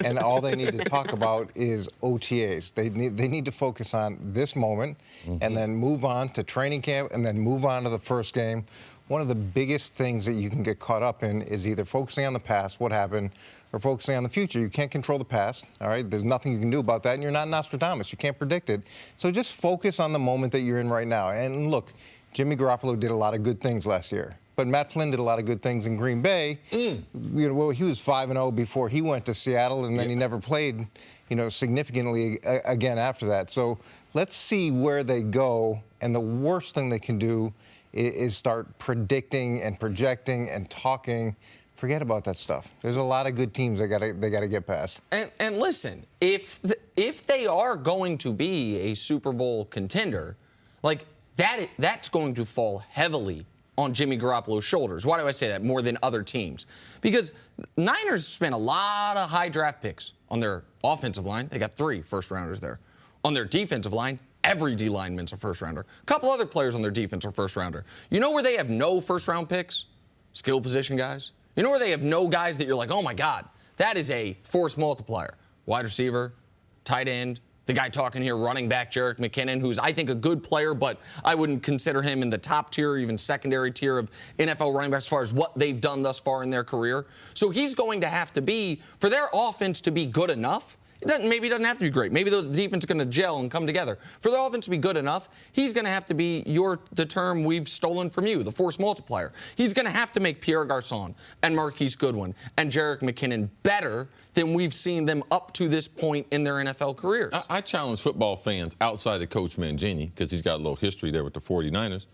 and all they need to talk about is OTAs. They need to focus on this moment, and then move on to training camp, and then move on to the first game. One of the biggest things that you can get caught up in is either focusing on the past, what happened, or focusing on the future. You can't control the past, all right? There's nothing you can do about that, and you're not Nostradamus. You can't predict it. So just focus on the moment that you're in right now. And look, Jimmy Garoppolo did a lot of good things last year. But Matt Flynn did a lot of good things in Green Bay. He was 5-0 before he went to Seattle, and then he never played, significantly again after that. So let's see where they go. And the worst thing they can do is start predicting and projecting and talking. Forget about that stuff. There's a lot of good teams they got to get past. And listen, if they are going to be a Super Bowl contender, like that's going to fall heavily on Jimmy Garoppolo's shoulders. Why do I say that? More than other teams. Because Niners spent a lot of high draft picks on their offensive line. They got 3 first-rounders there. On their defensive line, every D lineman's a first-rounder. A couple other players on their defense are first-rounder. You know where they have no first-round picks? Skill position guys. You know where they have no guys that you're like, oh, my God, that is a force multiplier? Wide receiver, tight end, the guy talking here, running back Jerick McKinnon, who's, I think, a good player, but I wouldn't consider him in the top tier, even secondary tier of NFL running backs as far as what they've done thus far in their career. So he's going to have to be, for their offense to be good enough, maybe it doesn't have to be great. Maybe those defense are going to gel and come together. For the offense to be good enough, he's going to have to be the term we've stolen from you, the force multiplier. He's going to have to make Pierre Garçon and Marquise Goodwin and Jerick McKinnon better than we've seen them up to this point in their NFL careers. I challenge football fans outside of Coach Mangini, because he's got a little history there with the 49ers.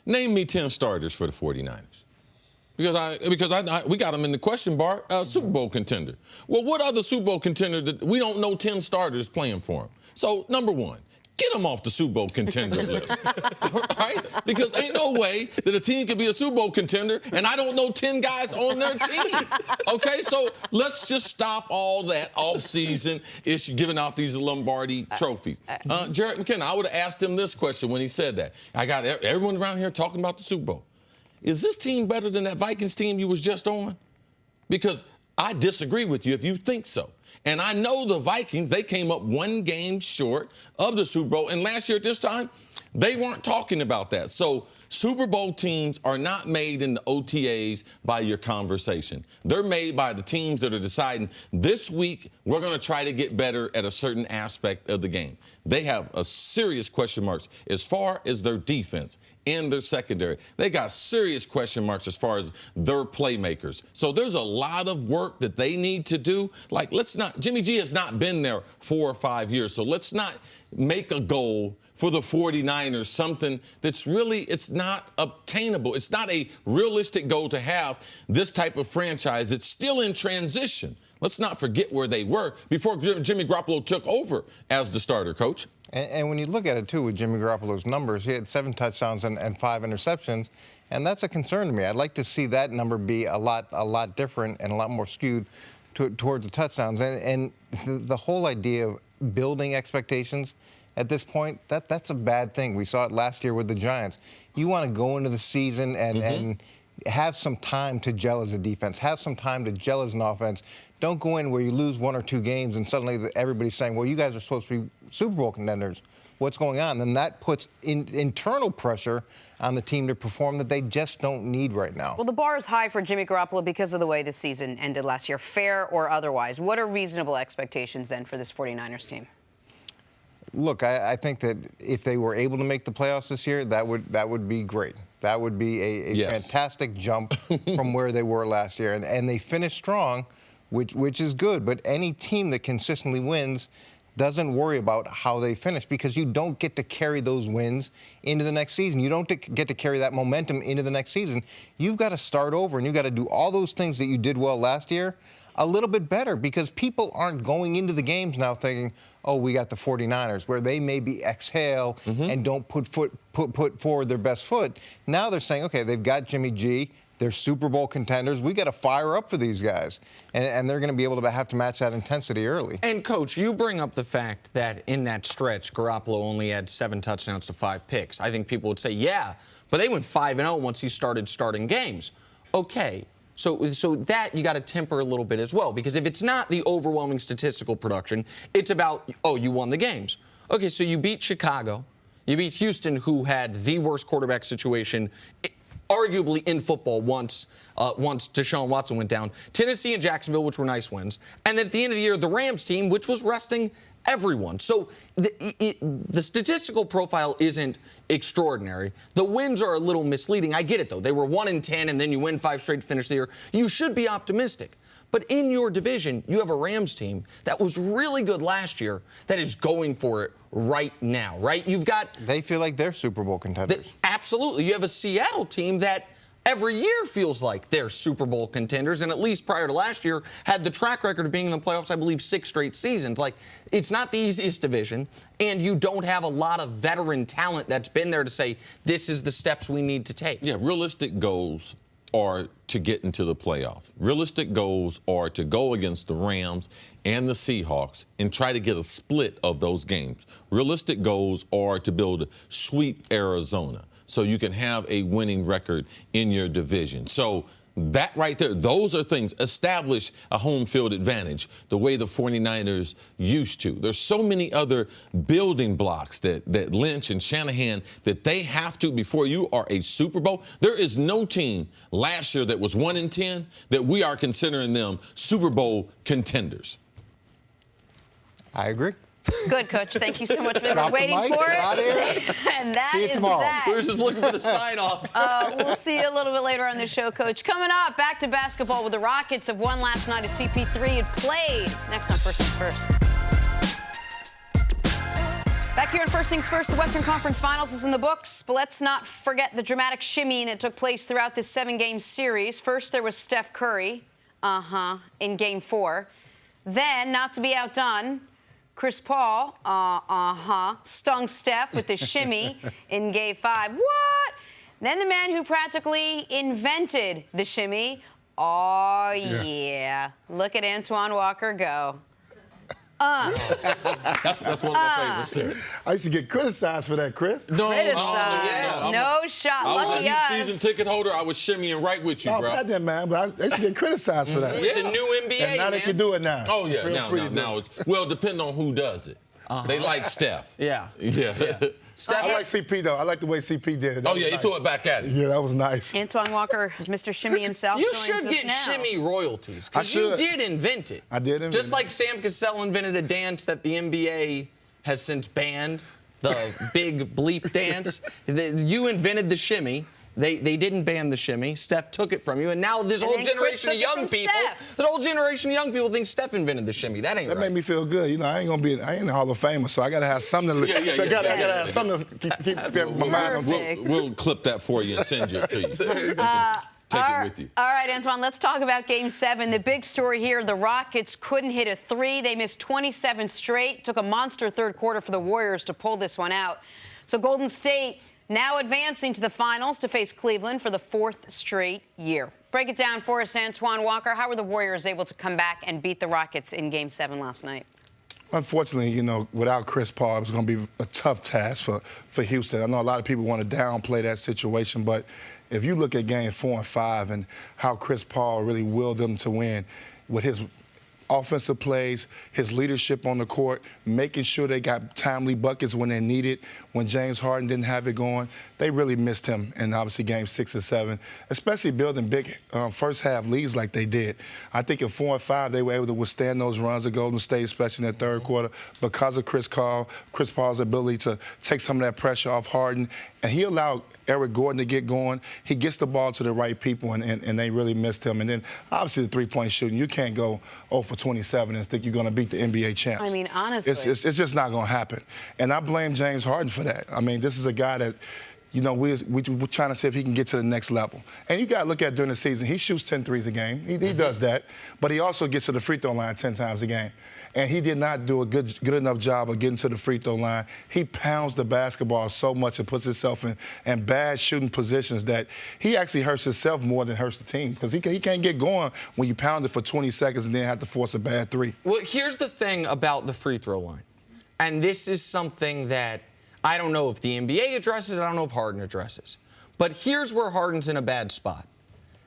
Name me 10 starters for the 49ers. Because we got them in the question bar, Super Bowl contender. Well, what other Super Bowl contender that we don't know 10 starters playing for him? So, number one, get them off the Super Bowl contender list, right? Because ain't no way that a team can be a Super Bowl contender and I don't know 10 guys on their team. Okay, so let's just stop all that off-season issue, giving out these Lombardi trophies. Jerick McKinnon, I would have asked him this question when he said that. I got everyone around here talking about the Super Bowl. Is this team better than that Vikings team you was just on? Because I disagree with you if you think so. And I know the Vikings, they came up 1 game short of the Super Bowl. And last year at this time, they weren't talking about that. So Super Bowl teams are not made in the OTAs by your conversation. They're made by the teams that are deciding this week we're going to try to get better at a certain aspect of the game. They have a serious question marks as far as their defense and their secondary. They got serious question marks as far as their playmakers. So there's a lot of work that they need to do. Like, Jimmy G has not been there 4 or 5 years, so let's not make a goal for the 49ers, something that's really, it's not obtainable. It's not a realistic goal to have this type of franchise that's still in transition. Let's not forget where they were before Jimmy Garoppolo took over as the starter, Coach. And when you look at it, too, with Jimmy Garoppolo's numbers, he had 7 touchdowns and 5 interceptions, and that's a concern to me. I'd like to see that number be a lot different and a lot more skewed towards the touchdowns. And the whole idea of building expectations at this point, that's a bad thing. We saw it last year with the Giants. You want to go into the season and have some time to gel as a defense, have some time to gel as an offense. Don't go in where you lose 1 or 2 games and suddenly everybody's saying, well, you guys are supposed to be Super Bowl contenders. What's going on? Then that puts internal pressure on the team to perform that they just don't need right now. Well, the bar is high for Jimmy Garoppolo because of the way the season ended last year, fair or otherwise. What are reasonable expectations then for this 49ers team? Look, I think that if they were able to make the playoffs this year, that would be great. That would be a fantastic jump from where they were last year. And they finished strong, which is good. But any team that consistently wins doesn't worry about how they finish, because you don't get to carry those wins into the next season. You don't get to carry that momentum into the next season. You've got to start over, and you've got to do all those things that you did well last year a little bit better, because people aren't going into the games now thinking, oh, we got the 49ers, where they maybe exhale and don't put forward their best foot. Now they're saying, okay, they've got Jimmy G. They're Super Bowl contenders. We got to fire up for these guys. And they're going to be able to have to match that intensity early. And, Coach, you bring up the fact that in that stretch, Garoppolo only had 7 touchdowns to 5 picks. I think people would say, yeah, but they went 5-0 once he started starting games. Okay. So that you got to temper a little bit as well, because if it's not the overwhelming statistical production, it's about, oh, you won the games. Okay, so you beat Chicago. You beat Houston, who had the worst quarterback situation arguably in football once Deshaun Watson went down. Tennessee and Jacksonville, which were nice wins. And then at the end of the year, the Rams team, which was resting everyone. So the statistical profile isn't extraordinary. The wins are a little misleading. I get it, though. They were 1-10, and then you win 5 straight to finish the year. You should be optimistic. But in your division, you have a Rams team that was really good last year that is going for it right now, right? You've got... They feel like they're Super Bowl contenders. Absolutely. You have a Seattle team that every year feels like they're Super Bowl contenders, and at least prior to last year had the track record of being in the playoffs, I believe, 6 straight seasons. Like, it's not the easiest division, and you don't have a lot of veteran talent that's been there to say, this is the steps we need to take. Yeah, realistic goals are to get into the playoff. Realistic goals are to go against the Rams and the Seahawks and try to get a split of those games. Realistic goals are to build sweep Arizona so you can have a winning record in your division. So that right there, those are things. Establish a home field advantage the way the 49ers used to. There's so many other building blocks that Lynch and Shanahan, that they have to, before you are a Super Bowl. There is no team last year that was 1-10 that we are considering them Super Bowl contenders. I agree. Good, Coach. Thank you so much for Drop the waiting mic, for get out of here. it. And that See you is tomorrow. that. We were just looking for the sign-off. We'll see you a little bit later on the show, Coach. Coming up, back to basketball with the Rockets have won last night as CP3 had played. Next on First Things First. Back here on First Things First, the Western Conference Finals is in the books, but let's not forget the dramatic shimmying that took place throughout this 7-game series. First, there was Steph Curry, in Game 4. Then, not to be outdone, Chris Paul, stung Steph with the shimmy in Game 5. What? Then the man who practically invented the shimmy. Oh, yeah. Look at Antoine Walker go. That's one of my favorites there. I used to get criticized for that, Chris. No, Criticized. No shot. I was Lucky a us. season ticket holder. I was shimmying right with you, Oh, bro. that didn't, man. But I used to get criticized for that. It's a new NBA, And now man. they can do it now. Oh, yeah. Feel free to do Now. Well, depending on who does it. They like Steph. Yeah. Yeah. Steph, I like CP, though. I like the way CP did it. That Oh, was yeah, he nice. threw it back at him. Yeah, that was nice. Antoine Walker, Mr. Shimmy himself. you joins should us get now. shimmy royalties, I because you should. did invent it. I did invent Just it. like Sam Cassell invented a dance that the NBA has since banned, the big bleep dance. You invented the shimmy. They didn't ban the shimmy. Steph took it from you, and now this And whole then Chris generation of took it young from people, Steph. that whole generation of young people think Steph invented the shimmy. That ain't That right. made me feel good. You know, I ain't a Hall of Famer, so I got to have something to Yeah, so I gotta yeah. have something to keep my mind on. Perfect. We'll clip that for you and send it to you. You can take it with you. All right, Antoine, let's talk about Game 7. The big story here, the Rockets couldn't hit a 3. They missed 27 straight. Took a monster third quarter for the Warriors to pull this one out. So Golden State now advancing to the finals to face Cleveland for the 4th straight year. Break it down for us, Antoine Walker. How were the Warriors able to come back and beat the Rockets in Game 7 last night? Unfortunately, you know, without Chris Paul, it was going to be a tough task for Houston. I know a lot of people want to downplay that situation, but if you look at Game 4 and 5 and how Chris Paul really willed them to win with his offensive plays, his leadership on the court, making sure they got timely buckets when they needed. When James Harden didn't have it going, they really missed him in obviously Game 6 and 7, especially building big first half leads like they did. I think in 4 and 5 they were able to withstand those runs of Golden State, especially in the third quarter, because of Chris Paul's ability to take some of that pressure off Harden. And he allowed Eric Gordon to get going. He gets the ball to the right people, and they really missed him. And then obviously the three-point shooting. You can't go 0 for 27 and think you're going to beat the NBA champs. I mean, honestly. It's just not going to happen. And I blame James Harden for that. I mean, this is a guy that, you know, we're trying to see if he can get to the next level. And you got to look at during the season, he shoots 10 threes a game. He does that. But he also gets to the free throw line 10 times a game. And he did not do a good enough job of getting to the free throw line. He pounds the basketball so much and puts himself in bad shooting positions that he actually hurts himself more than hurts the team, because he can't get going when you pound it for 20 seconds and then have to force a bad three. Well, here's the thing about the free throw line. And this is something that I don't know if the NBA addresses, I don't know if Harden addresses. But here's where Harden's in a bad spot.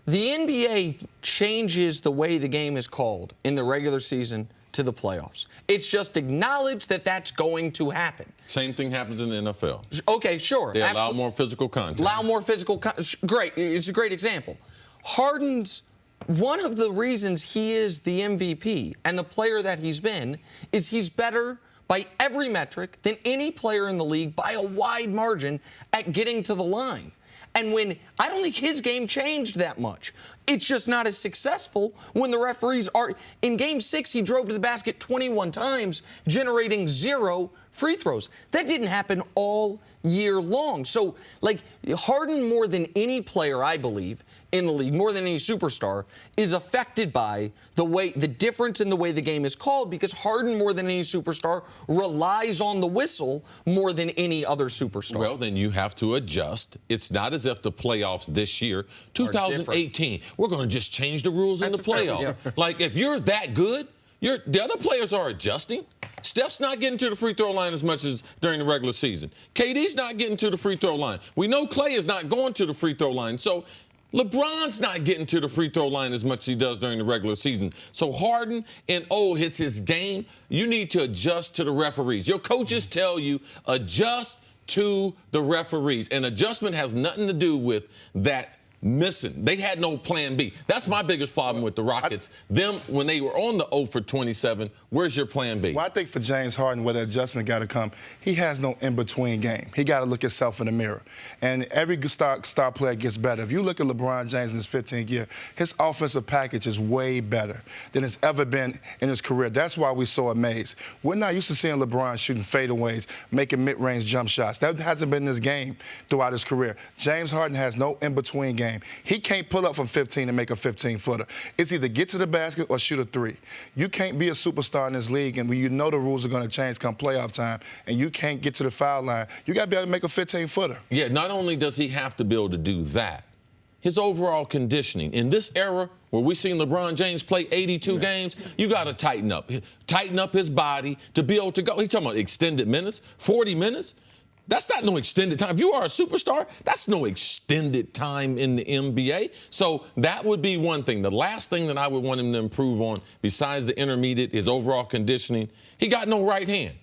The NBA changes the way the game is called in the regular season to the playoffs. It's just acknowledged that that's going to happen. Same thing happens in the NFL. Okay, sure. They allow more physical contact. Allow more physical great. It's a great example. Harden's one of the reasons he is the MVP and the player that he's been is he's better by every metric than any player in the league by a wide margin at getting to the line. And when I don't think his game changed that much. It's just not as successful when the referees are. In Game 6, he drove to the basket 21 times, generating 0 free throws. That didn't happen all year long. So, like, Harden, more than any player, I believe, in the league, more than any superstar, is affected by the difference in the way the game is called, because Harden, more than any superstar, relies on the whistle more than any other superstar. Well, then you have to adjust. It's not as if the playoffs this year, 2018, we're going to just change the rules in the playoffs. Like, if you're that good, the other players are adjusting. Steph's not getting to the free throw line as much as during the regular season. KD's not getting to the free throw line. We know Klay is not going to the free throw line. So LeBron's not getting to the free throw line as much as he does during the regular season. So Harden, and it's his game. You need to adjust to the referees. Your coaches tell you adjust to the referees. And adjustment has nothing to do with that missing. They had no plan B. That's my biggest problem with the Rockets. When they were on the 0 for 27, where's your plan B? Well, I think for James Harden, where the adjustment got to come, he has no in-between game. He got to look himself in the mirror. And every star player gets better. If you look at LeBron James in his 15th year, his offensive package is way better than it's ever been in his career. That's why we're so amazed. We're not used to seeing LeBron shooting fadeaways, making mid-range jump shots. That hasn't been his game throughout his career. James Harden has no in-between game. He can't pull up from 15 and make a 15-footer. It's either get to the basket or shoot a three. You can't be a superstar in this league, and when you know the rules are going to change come playoff time, and you can't get to the foul line, you got to be able to make a 15-footer. Yeah, not only does he have to be able to do that, his overall conditioning. In this era where we've seen LeBron James play 82 games, you got to tighten up his body to be able to go. He's talking about extended minutes, 40 minutes. That's not no extended time. If you are a superstar, that's no extended time in the NBA. So that would be one thing. The last thing that I would want him to improve on, besides the intermediate, his overall conditioning, he got no right hand.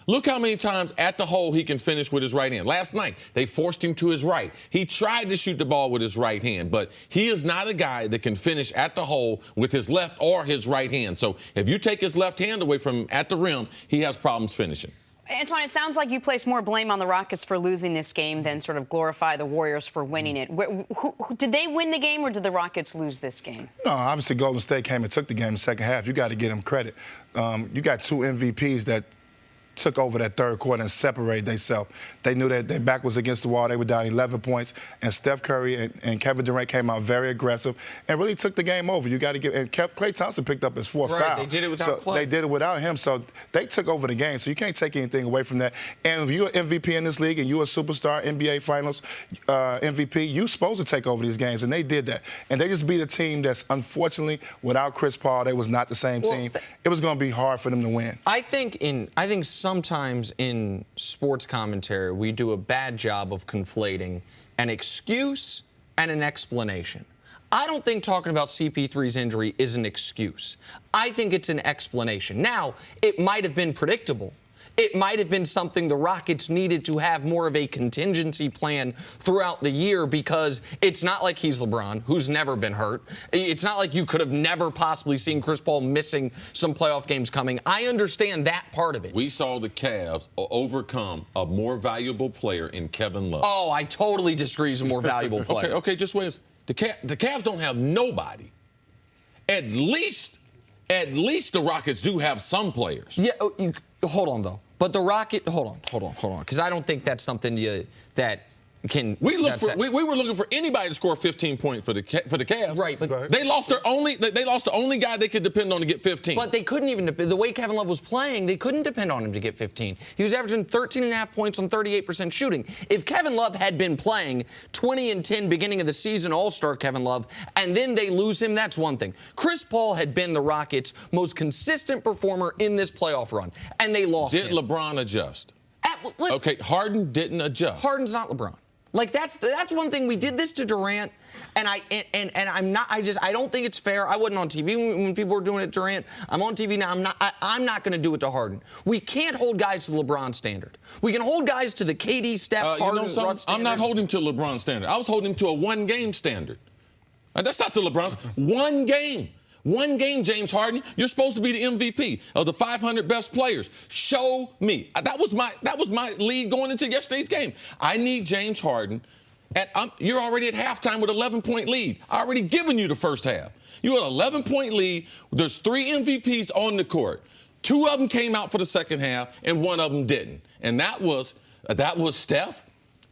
Look how many times at the hole he can finish with his right hand. Last night, they forced him to his right. He tried to shoot the ball with his right hand, but he is not a guy that can finish at the hole with his left or his right hand. So if you take his left hand away from him at the rim, he has problems finishing. Antoine, it sounds like you place more blame on the Rockets for losing this game than sort of glorify the Warriors for winning it. Did they win the game, or did the Rockets lose this game? No, obviously Golden State came and took the game in the second half. You got to give them credit. You got two MVPs that took over that third quarter and separated themselves. They knew that their back was against the wall. They were down 11 points, and Steph Curry and Kevin Durant came out very aggressive and really took the game over. You got to give, and Klay Thompson picked up his fourth foul. They did it without Klay. They did it without him, so they took over the game. So you can't take anything away from that. And if you're an MVP in this league and you're a superstar, NBA Finals MVP, you're supposed to take over these games, and they did that. And they just beat a team that's, unfortunately, without Chris Paul, they was not the same team. It was going to be hard for them to win. I think sometimes in sports commentary, we do a bad job of conflating an excuse and an explanation. I don't think talking about CP3's injury is an excuse. I think it's an explanation. Now, it might have been predictable. It might have been something the Rockets needed to have more of a contingency plan throughout the year, because it's not like he's LeBron, who's never been hurt. It's not like you could have never possibly seen Chris Paul missing some playoff games coming. I understand that part of it. We saw the Cavs overcome a more valuable player in Kevin Love. Oh, I totally disagree he's a more valuable player. Okay, just wait. The Cavs don't have nobody. At least the Rockets do have some players. Yeah, hold on, though. But the Rocket, hold on, because I don't think that's something that can. We were looking for anybody to score 15 points for the Cavs. Right, but they lost the only guy they could depend on to get 15. But they couldn't even, the way Kevin Love was playing, they couldn't depend on him to get 15. He was averaging 13.5 points on 38% shooting. If Kevin Love had been playing 20 and 10 beginning of the season, All-Star Kevin Love, and then they lose him, that's one thing. Chris Paul had been the Rockets' most consistent performer in this playoff run, and they lost him. Did LeBron adjust? Okay, Harden didn't adjust. Harden's not LeBron. Like, that's one thing. We did this to Durant, and I don't think it's fair. I wasn't on TV when people were doing it to Durant. I'm on TV now. I'm not going to do it to Harden. We can't hold guys to the LeBron standard. We can hold guys to the KD, Steph, Harden, Russ standard. I'm not holding to LeBron standard. I was holding to a one-game standard. That's not the LeBron's. One game. One game, James Harden. You're supposed to be the MVP of the 500 best players. Show me. That was my lead going into yesterday's game. I need James Harden. You're already at halftime with 11-point lead. I already given you the first half. You had an 11-point lead. There's 3 MVPs on the court. 2 of them came out for the second half, and 1 of them didn't. And that was Steph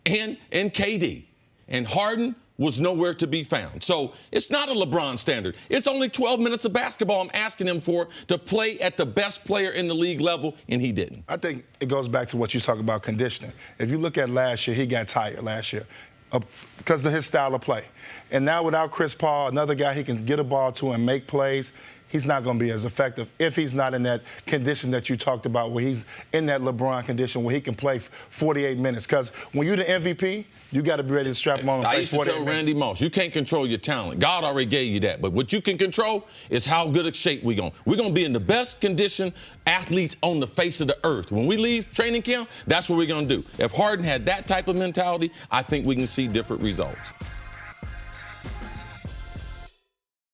and KD. And Harden was nowhere to be found. So it's not a LeBron standard. It's only 12 minutes of basketball I'm asking him for to play at the best player in the league level, and he didn't. I think it goes back to what you talk about conditioning. If you look at last year, he got tired last year because of his style of play. And now without Chris Paul, another guy he can get a ball to and make plays, he's not going to be as effective if he's not in that condition that you talked about, where he's in that LeBron condition where he can play 48 minutes. Because when you're the MVP, you got to be ready to strap him on and play 48 minutes. I used to tell Randy Moss, you can't control your talent. God already gave you that. But what you can control is how good a shape we're going. We're going to be in the best condition athletes on the face of the earth. When we leave training camp, that's what we're going to do. If Harden had that type of mentality, I think we can see different results.